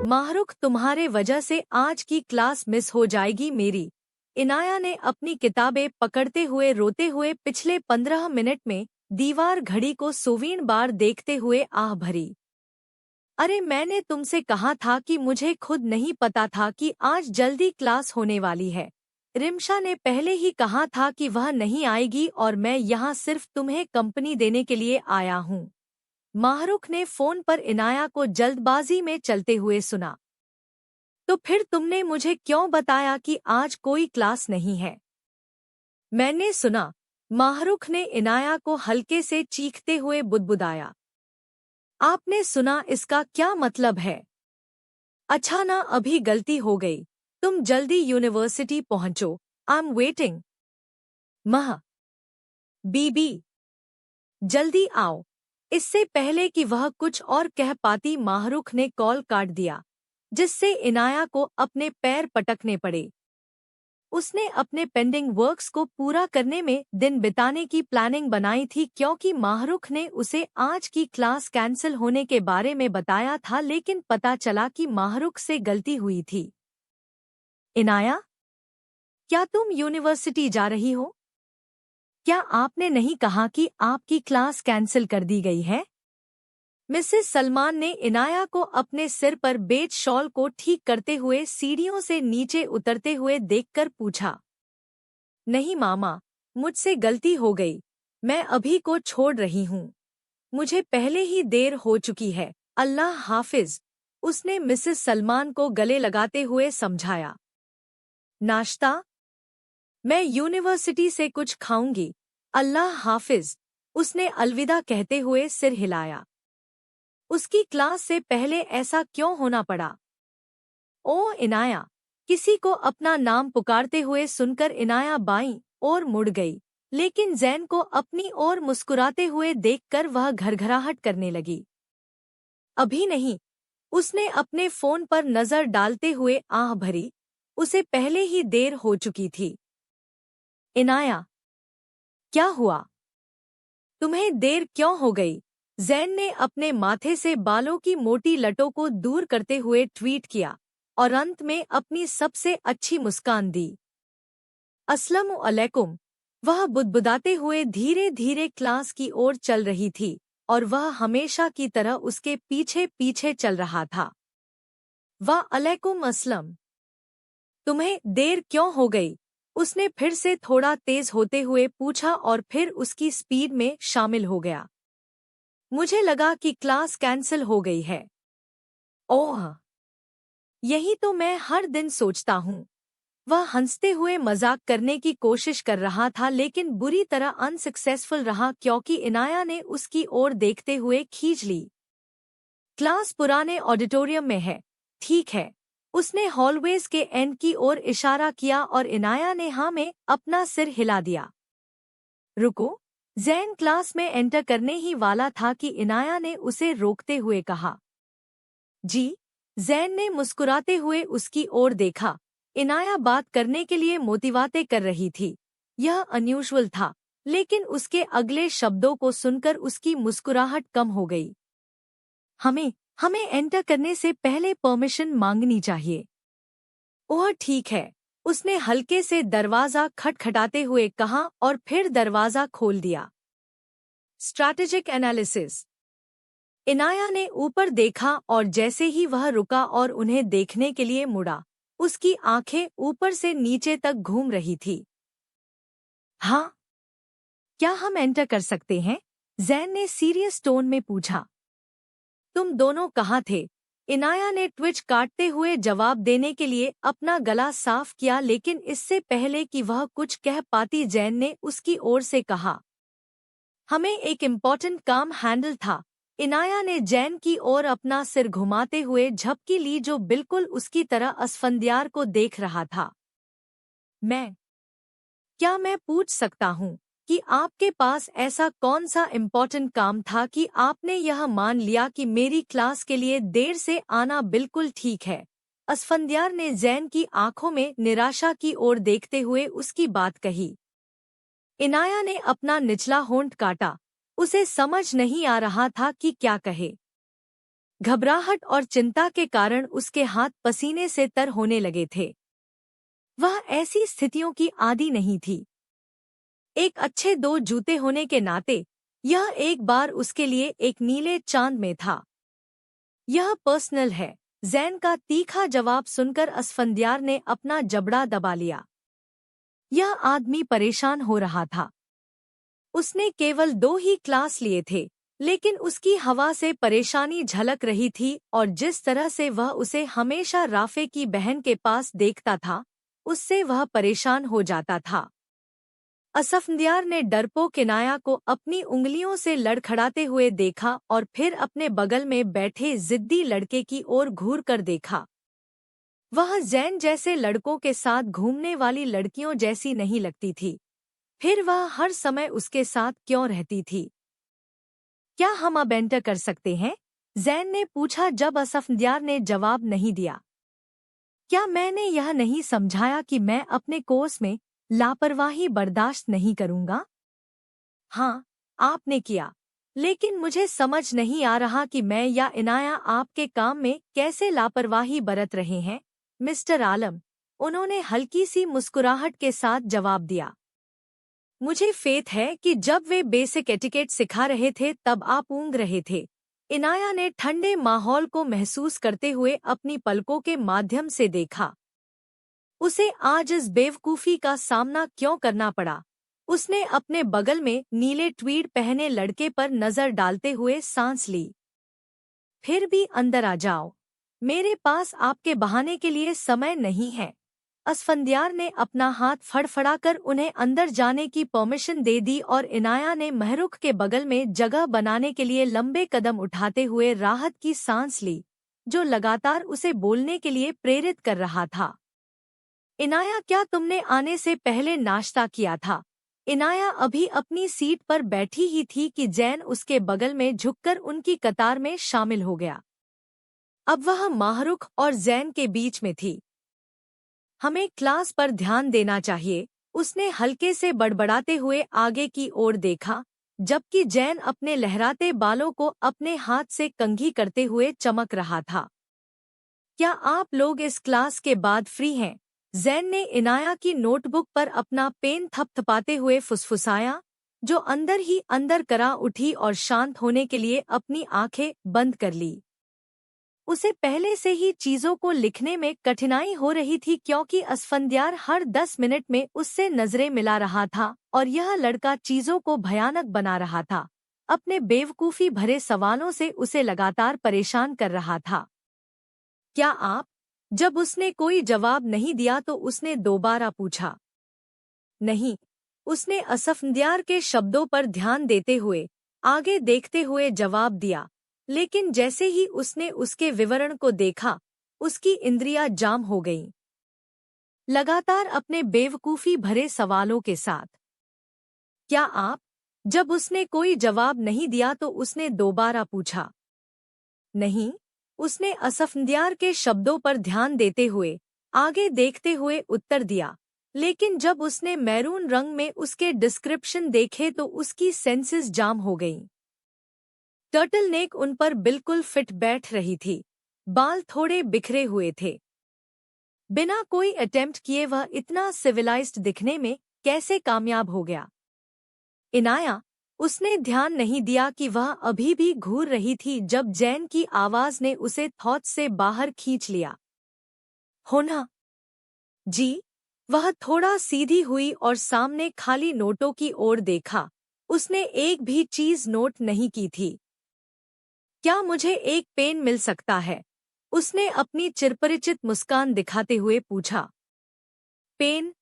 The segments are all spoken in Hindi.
माहरुख, तुम्हारे वजह से आज की क्लास मिस हो जाएगी मेरी। इनाया ने अपनी किताबें पकड़ते हुए रोते हुए पिछले 15 मिनट में दीवार घड़ी को 100वीं बार देखते हुए आह भरी। अरे, मैंने तुमसे कहा था कि मुझे खुद नहीं पता था कि आज जल्दी क्लास होने वाली है। रिमशा ने पहले ही कहा था कि वह नहीं आएगी और मैं यहाँ सिर्फ तुम्हें कंपनी देने के लिए आया हूँ। माहरुख ने फोन पर इनाया को जल्दबाजी में चलते हुए सुना। तो फिर तुमने मुझे क्यों बताया कि आज कोई क्लास नहीं है? मैंने सुना, माहरुख ने इनाया को हल्के से चीखते हुए बुदबुदाया। आपने सुना, इसका क्या मतलब है? अच्छा ना, अभी गलती हो गई। तुम जल्दी यूनिवर्सिटी पहुंचो। I am waiting. मह बीबी, जल्दी आओ। इससे पहले कि वह कुछ और कह पाती, माहरुख ने कॉल काट दिया, जिससे इनाया को अपने पैर पटकने पड़े। उसने अपने पेंडिंग वर्क्स को पूरा करने में दिन बिताने की प्लानिंग बनाई थी, क्योंकि माहरुख ने उसे आज की क्लास कैंसिल होने के बारे में बताया था, लेकिन पता चला कि माहरुख से गलती हुई थी। इनाया, क्या तुम यूनिवर्सिटी जा रही हो? क्या आपने नहीं कहा कि आपकी क्लास कैंसिल कर दी गई है? मिसेस सलमान ने इनाया को अपने सिर पर बेच शॉल को ठीक करते हुए सीढ़ियों से नीचे उतरते हुए देखकर पूछा। नहीं मामा, मुझसे गलती हो गई। मैं अभी को छोड़ रही हूँ। मुझे पहले ही देर हो चुकी है। अल्लाह हाफिज, उसने मिसेस सलमान को गले लगाते हुए समझाया। नाश्ता? मैं यूनिवर्सिटी से कुछ खाऊंगी। अल्लाह हाफिज, उसने अलविदा कहते हुए सिर हिलाया। उसकी क्लास से पहले ऐसा क्यों होना पड़ा? ओ इनाया, किसी को अपना नाम पुकारते हुए सुनकर इनाया बाईं ओर मुड़ गई, लेकिन जैन को अपनी ओर मुस्कुराते हुए देखकर वह घरघराहट करने लगी। अभी नहीं, उसने अपने फोन पर नजर डालते हुए आह भरी। उसे पहले ही देर हो चुकी थी। इनाया, क्या हुआ? तुम्हें देर क्यों हो गई? जैन ने अपने माथे से बालों की मोटी लटों को दूर करते हुए ट्वीट किया और अंत में अपनी सबसे अच्छी मुस्कान दी। अस्सलामु अलैकुम। वह बुदबुदाते हुए धीरे धीरे क्लास की ओर चल रही थी और वह हमेशा की तरह उसके पीछे पीछे चल रहा था। वाह अलैकुम अस्सलाम। तुम्हें देर क्यों हो गई? उसने फिर से थोड़ा तेज होते हुए पूछा और फिर उसकी स्पीड में शामिल हो गया। मुझे लगा कि क्लास कैंसिल हो गई है। ओह, यही तो मैं हर दिन सोचता हूँ। वह हंसते हुए मजाक करने की कोशिश कर रहा था, लेकिन बुरी तरह अनसक्सेसफुल रहा, क्योंकि इनाया ने उसकी ओर देखते हुए खींच ली। क्लास पुराने ऑडिटोरियम में है, ठीक है? उसने हॉलवेज के एंड की ओर इशारा किया और इनाया ने हाँ में अपना सिर हिला दिया। रुको, जैन क्लास में एंटर करने ही वाला था कि इनाया ने उसे रोकते हुए कहा। जी? जैन ने मुस्कुराते हुए उसकी ओर देखा। इनाया बात करने के लिए मोतिवाते कर रही थी। यह अनयूजुअल था, लेकिन उसके अगले शब्दों को सुनकर उसकी मुस्कुराहट कम हो गई। हमें हमें एंटर करने से पहले परमिशन मांगनी चाहिए। ओह ठीक है, उसने हल्के से दरवाजा खटखटाते हुए कहा और फिर दरवाजा खोल दिया। Strategic analysis. इनाया ने ऊपर देखा और जैसे ही वह रुका और उन्हें देखने के लिए मुड़ा, उसकी आंखें ऊपर से नीचे तक घूम रही थी। हाँ, क्या हम एंटर कर सकते हैं? जैन ने सीरियस टोन में पूछा। तुम दोनों कहाँ थे? इनाया ने ट्विच काटते हुए जवाब देने के लिए अपना गला साफ किया, लेकिन इससे पहले कि वह कुछ कह पाती, जैन ने उसकी ओर से कहा। हमें एक इम्पोर्टेंट काम हैंडल था। इनाया ने जैन की ओर अपना सिर घुमाते हुए झपकी ली, जो बिल्कुल उसकी तरह असफंदियार को देख रहा था। क्या मैं पूछ सकता हूँ कि आपके पास ऐसा कौन सा इम्पोर्टेंट काम था कि आपने यह मान लिया कि मेरी क्लास के लिए देर से आना बिल्कुल ठीक है? असफंदियार ने जैन की आंखों में निराशा की ओर देखते हुए उसकी बात कही। इनाया ने अपना निचला होंठ काटा। उसे समझ नहीं आ रहा था कि क्या कहे। घबराहट और चिंता के कारण उसके हाथ पसीने से तर होने लगे थे। वह ऐसी स्थितियों की आदी नहीं थी। एक अच्छे दो जूते होने के नाते यह एक बार उसके लिए एक नीले चांद में था। यह पर्सनल है। जैन का तीखा जवाब सुनकर असफंद्यार ने अपना जबड़ा दबा लिया। यह आदमी परेशान हो रहा था। उसने केवल 2 ही क्लास लिए थे, लेकिन उसकी हवा से परेशानी झलक रही थी और जिस तरह से वह उसे हमेशा राफे की बहन के पास देखता था, उससे वह परेशान हो जाता था। असफंद्यार ने डरपोक इनाया को अपनी उंगलियों से लड़खड़ाते हुए देखा और फिर अपने बगल में बैठे जिद्दी लड़के की ओर घूर कर देखा। वह जैन जैसे लड़कों के साथ घूमने वाली लड़कियों जैसी नहीं लगती थी। फिर वह हर समय उसके साथ क्यों रहती थी? क्या हम अब एंटर कर सकते हैं? जैन ने पूछा जब असफंद्यार ने जवाब नहीं दिया। क्या मैंने यह नहीं समझाया कि मैं अपने कोर्स में लापरवाही बर्दाश्त नहीं करूंगा? हाँ, आपने किया, लेकिन मुझे समझ नहीं आ रहा कि मैं या इनाया आपके काम में कैसे लापरवाही बरत रहे हैं, मिस्टर आलम। उन्होंने हल्की सी मुस्कुराहट के साथ जवाब दिया। मुझे फेथ है कि जब वे बेसिक एटिकेट सिखा रहे थे तब आप ऊँग रहे थे। इनाया ने ठंडे माहौल को महसूस करते हुए अपनी पलकों के माध्यम से देखा। उसे आज इस बेवकूफ़ी का सामना क्यों करना पड़ा? उसने अपने बगल में नीले ट्वीड पहने लड़के पर नजर डालते हुए सांस ली। फिर भी अंदर आ जाओ। मेरे पास आपके बहाने के लिए समय नहीं है। असफंद्यार ने अपना हाथ फड़फड़ाकर उन्हें अंदर जाने की परमिशन दे दी और इनाया ने महरुख के बगल में जगह बनाने के लिए लंबे कदम उठाते हुए राहत की सांस ली, जो लगातार उसे बोलने के लिए प्रेरित कर रहा था। इनाया, क्या तुमने आने से पहले नाश्ता किया था? इनाया अभी अपनी सीट पर बैठी ही थी कि जैन उसके बगल में झुककर उनकी कतार में शामिल हो गया। अब वह महरुख और जैन के बीच में थी। हमें क्लास पर ध्यान देना चाहिए, उसने हल्के से बड़बड़ाते हुए आगे की ओर देखा, जबकि जैन अपने लहराते बालों को अपने हाथ से कंघी करते हुए चमक रहा था। क्या आप लोग इस क्लास के बाद फ्री हैं? जैन ने इनाया की नोटबुक पर अपना पेन थपथपाते हुए फुसफुसाया, जो अंदर ही अंदर करा उठी और शांत होने के लिए अपनी आंखें बंद कर ली। उसे पहले से ही चीजों को लिखने में कठिनाई हो रही थी क्योंकि असफंद्यार हर 10 मिनट में उससे नजरें मिला रहा था और यह लड़का चीजों को भयानक बना रहा था। अपने बेवकूफ़ी भरे सवालों से उसे लगातार परेशान कर रहा था। क्या आप? जब उसने कोई जवाब नहीं दिया तो उसने दोबारा पूछा। नहीं, उसने असफंद्यार के शब्दों पर ध्यान देते हुए आगे देखते हुए जवाब दिया, लेकिन जैसे ही उसने उसके विवरण को देखा, उसकी इंद्रियां जाम हो गईं। लगातार अपने बेवकूफ़ी भरे सवालों के साथ। क्या आप? जब उसने कोई जवाब नहीं दिया तो उसने दोबारा पूछा। नहीं, उसने असफंद्यार के शब्दों पर ध्यान देते हुए आगे देखते हुए उत्तर दिया, लेकिन जब उसने मैरून रंग में उसके डिस्क्रिप्शन देखे तो उसकी सेंसेस जाम हो गईं। टर्टल नेक उन पर बिल्कुल फिट बैठ रही थी। बाल थोड़े बिखरे हुए थे। बिना कोई अटेम्प्ट किए वह इतना सिविलाइज्ड दिखने में कैसे कामयाब हो गया? इनाया, उसने ध्यान नहीं दिया कि वह अभी भी घूर रही थी जब जैन की आवाज ने उसे थॉट से बाहर खींच लिया। होना? जी। वह थोड़ा सीधी हुई और सामने खाली नोटों की ओर देखा। उसने एक भी चीज नोट नहीं की थी। क्या मुझे एक पेन मिल सकता है? उसने अपनी चिरपरिचित मुस्कान दिखाते हुए पूछा। पेन?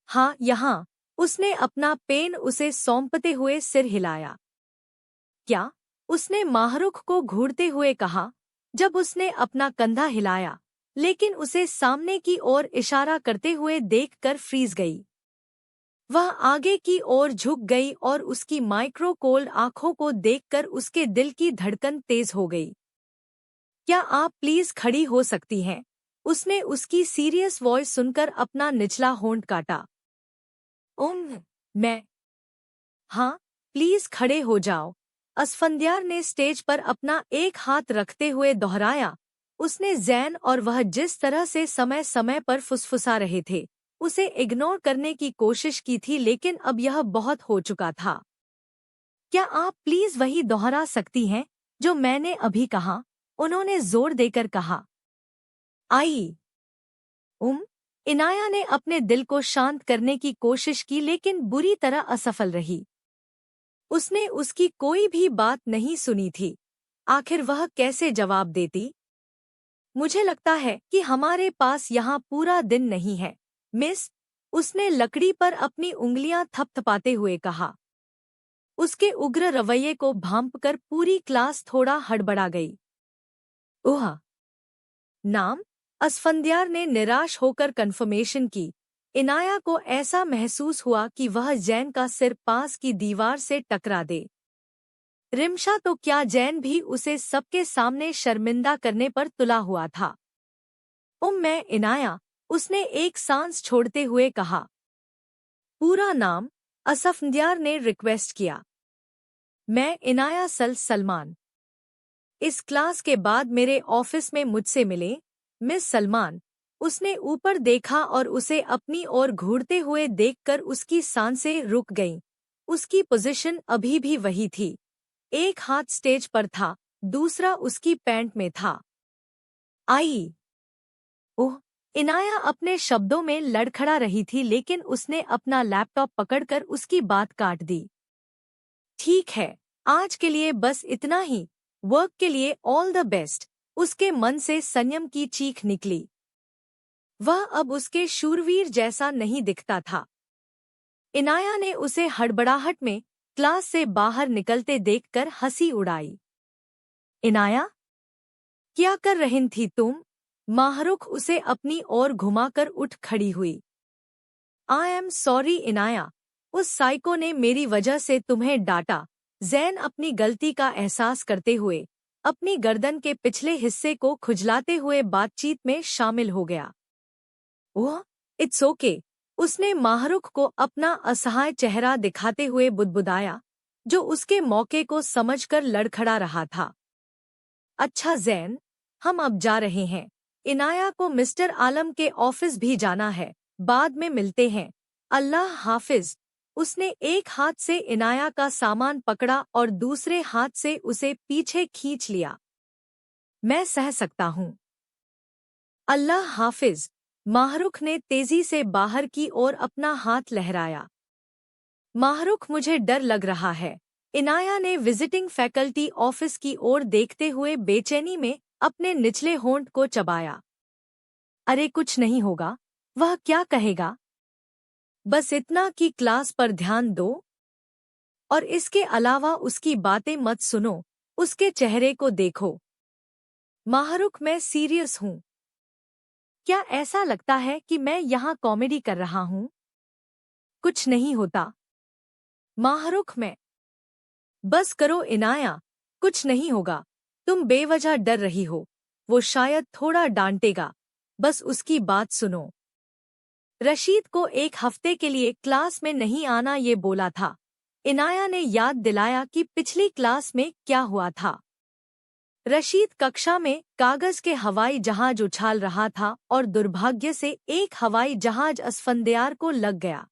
हाँ, यहाँ। उसने अपना पेन उसे सौंपते हुए सिर हिलाया। क्या? उसने माहरुख को घूरते हुए कहा, जब उसने अपना कंधा हिलाया, लेकिन उसे सामने की ओर इशारा करते हुए देखकर फ्रीज गई। वह आगे की ओर झुक गई और उसकी माइक्रो कोल्ड आंखों को देखकर उसके दिल की धड़कन तेज हो गई। क्या आप प्लीज खड़ी हो सकती हैं? उसने उसकी सीरियस वॉइस सुनकर अपना निचला होंठ काटा। मैं? हाँ, प्लीज खड़े हो जाओ। असफंद्यार ने स्टेज पर अपना एक हाथ रखते हुए दोहराया। उसने जैन और वह जिस तरह से समय समय पर फुसफुसा रहे थे उसे इग्नोर करने की कोशिश की थी, लेकिन अब यह बहुत हो चुका था। क्या आप प्लीज वही दोहरा सकती हैं जो मैंने अभी कहा? उन्होंने जोर देकर कहा। आई इनाया ने अपने दिल को शांत करने की कोशिश की, लेकिन बुरी तरह असफल रही। उसने उसकी कोई भी बात नहीं सुनी थी। आखिर वह कैसे जवाब देती? मुझे लगता है कि हमारे पास यहाँ पूरा दिन नहीं है, मिस। उसने लकड़ी पर अपनी उंगलियां थपथपाते हुए कहा। उसके उग्र रवैये को भांपकर पूरी क्लास थोड़ा हड़बड़ा गई। ओह नाम, असफंद्यार ने निराश होकर कन्फर्मेशन की। इनाया को ऐसा महसूस हुआ कि वह जैन का सिर पास की दीवार से टकरा दे। रिमशा तो क्या, जैन भी उसे सबके सामने शर्मिंदा करने पर तुला हुआ था। मैं इनाया, उसने एक सांस छोड़ते हुए कहा। पूरा नाम, असफंद्यार ने रिक्वेस्ट किया। मैं इनाया सलमान। इस क्लास के बाद मेरे ऑफिस में मुझसे मिले, मिस सलमान। उसने ऊपर देखा और उसे अपनी ओर घूरते हुए देखकर उसकी सांसें रुक गईं। उसकी पोजीशन अभी भी वही थी। एक हाथ स्टेज पर था, दूसरा उसकी पैंट में था। आई ओह, इनाया अपने शब्दों में लड़खड़ा रही थी, लेकिन उसने अपना लैपटॉप पकड़कर उसकी बात काट दी। ठीक है, आज के लिए बस इतना ही। वर्क के लिए ऑल द बेस्ट। उसके मन से संयम की चीख निकली। वह अब उसके शूरवीर जैसा नहीं दिखता था। इनाया ने उसे हड़बड़ाहट में क्लास से बाहर निकलते देखकर हंसी उड़ाई। इनाया, क्या कर रही थी तुम? माहरुख उसे अपनी ओर घुमाकर उठ खड़ी हुई। आई एम सॉरी इनाया, उस साइको ने मेरी वजह से तुम्हें डांटा। जैन अपनी गलती का एहसास करते हुए अपनी गर्दन के पिछले हिस्से को खुजलाते हुए बातचीत में शामिल हो गया। ओह, इट्स ओके। उसने माहरुख को अपना असहाय चेहरा दिखाते हुए बुदबुदाया, जो उसके मौके को समझकर लड़खड़ा रहा था। अच्छा जैन, हम अब जा रहे हैं। इनाया को मिस्टर आलम के ऑफिस भी जाना है। बाद में मिलते हैं। अल्लाह हाफिज। उसने एक हाथ से इनाया का सामान पकड़ा और दूसरे हाथ से उसे पीछे खींच लिया। मैं सह सकता हूँ। अल्लाह हाफिज। माहरुख ने तेजी से बाहर की ओर अपना हाथ लहराया। माहरुख, मुझे डर लग रहा है। इनाया ने विजिटिंग फैकल्टी ऑफिस की ओर देखते हुए बेचैनी में अपने निचले होंठ को चबाया। अरे कुछ नहीं होगा। वह क्या कहेगा? बस इतना कि क्लास पर ध्यान दो और इसके अलावा उसकी बातें मत सुनो। उसके चेहरे को देखो। माहरुख, मैं सीरियस हूँ। क्या ऐसा लगता है कि मैं यहाँ कॉमेडी कर रहा हूँ? कुछ नहीं होता। माहरुख, मैं बस करो इनाया, कुछ नहीं होगा। तुम बेवजह डर रही हो। वो शायद थोड़ा डांटेगा, बस उसकी बात सुनो। रशीद को एक हफ्ते के लिए क्लास में नहीं आना ये बोला था। इनाया ने याद दिलाया कि पिछली क्लास में क्या हुआ था। रशीद कक्षा में कागज के हवाई जहाज उछाल रहा था और दुर्भाग्य से एक हवाई जहाज असफंद्यार को लग गया।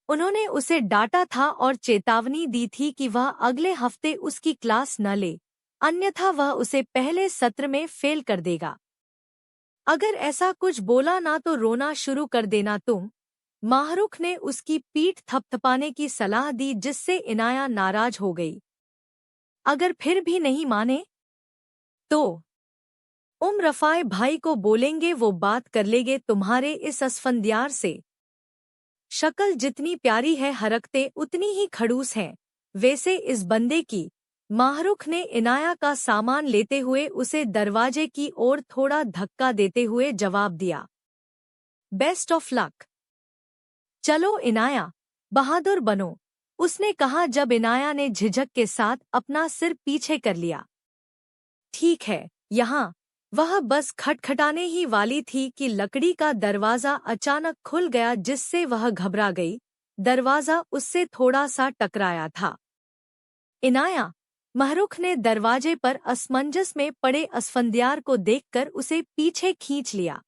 उन्होंने उसे डांटा था और चेतावनी दी थी कि वह अगले हफ्ते उसकी क्लास न ले, अन्यथा वह उसे पहले सत्र में फेल कर देगा। अगर ऐसा कुछ बोला ना तो रोना शुरू कर देना तुम। माहरुख ने उसकी पीठ थपथपाने की सलाह दी, जिससे इनाया नाराज हो गई। अगर फिर भी नहीं माने तो रफाए भाई को बोलेंगे, वो बात कर लेंगे तुम्हारे इस असफंद्यार से। शक्ल जितनी प्यारी है, हरकतें उतनी ही खड़ूस हैं। वैसे इस बंदे की। माहरुख ने इनाया का सामान लेते हुए उसे दरवाजे की ओर थोड़ा धक्का देते हुए जवाब दिया। Best of luck. चलो इनाया, बहादुर बनो, उसने कहा जब इनाया ने झिझक के साथ अपना सिर पीछे कर लिया। ठीक है, यहाँ। वह बस खटखटाने ही वाली थी कि लकड़ी का दरवाजा अचानक खुल गया, जिससे वह घबरा गई। दरवाजा उससे थोड़ा सा टकराया था। इनाया, महरुख ने दरवाजे पर असमंजस में पड़े असफंदियार को देखकर उसे पीछे खींच लिया।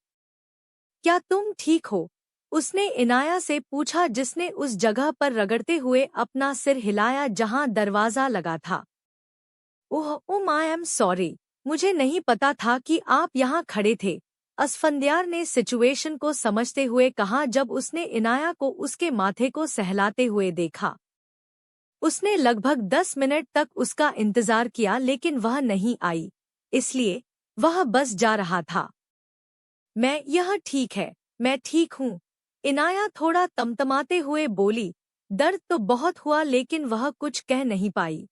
क्या तुम ठीक हो? उसने इनाया से पूछा, जिसने उस जगह पर रगड़ते हुए अपना सिर हिलाया जहां दरवाजा लगा था। ओह आई एम सॉरी, मुझे नहीं पता था कि आप यहाँ खड़े थे, असफंदियार ने सिचुएशन को समझते हुए कहा जब उसने इनाया को उसके माथे को सहलाते हुए देखा। उसने लगभग 10 मिनट तक उसका इंतजार किया लेकिन वह नहीं आई, इसलिए वह बस जा रहा था। यह ठीक है, मैं ठीक हूँ, इनाया थोड़ा तमतमाते हुए बोली। दर्द तो बहुत हुआ लेकिन वह कुछ कह नहीं पाई।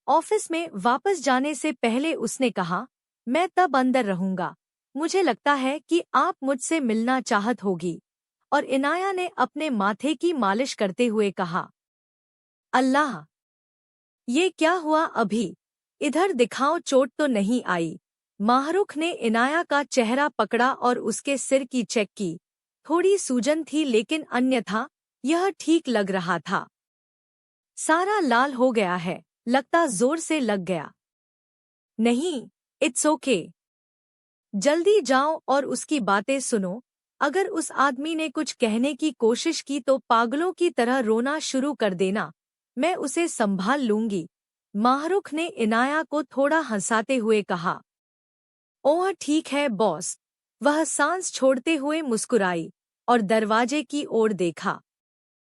ऑफिस में वापस जाने से पहले उसने कहा, मैं तब अंदर रहूंगा, मुझे लगता है कि आप मुझसे मिलना चाहत होगी। और इनाया ने अपने माथे की मालिश करते हुए कहा, अल्लाह, ये क्या हुआ अभी? इधर दिखाओ, चोट तो नहीं आई? माहरुख ने इनाया का चेहरा पकड़ा और उसके सिर की चेक की। थोड़ी सूजन थी लेकिन अन्यथा यह ठीक लग रहा था। सारा लाल हो गया है, लगता जोर से लग गया। नहीं, इट्स ओके। जल्दी जाओ और उसकी बातें सुनो। अगर उस आदमी ने कुछ कहने की कोशिश की तो पागलों की तरह रोना शुरू कर देना, मैं उसे संभाल लूंगी। माहरुख ने इनाया को थोड़ा हंसाते हुए कहा। ओह ठीक है बॉस। वह सांस छोड़ते हुए मुस्कुराई और दरवाजे की ओर देखा।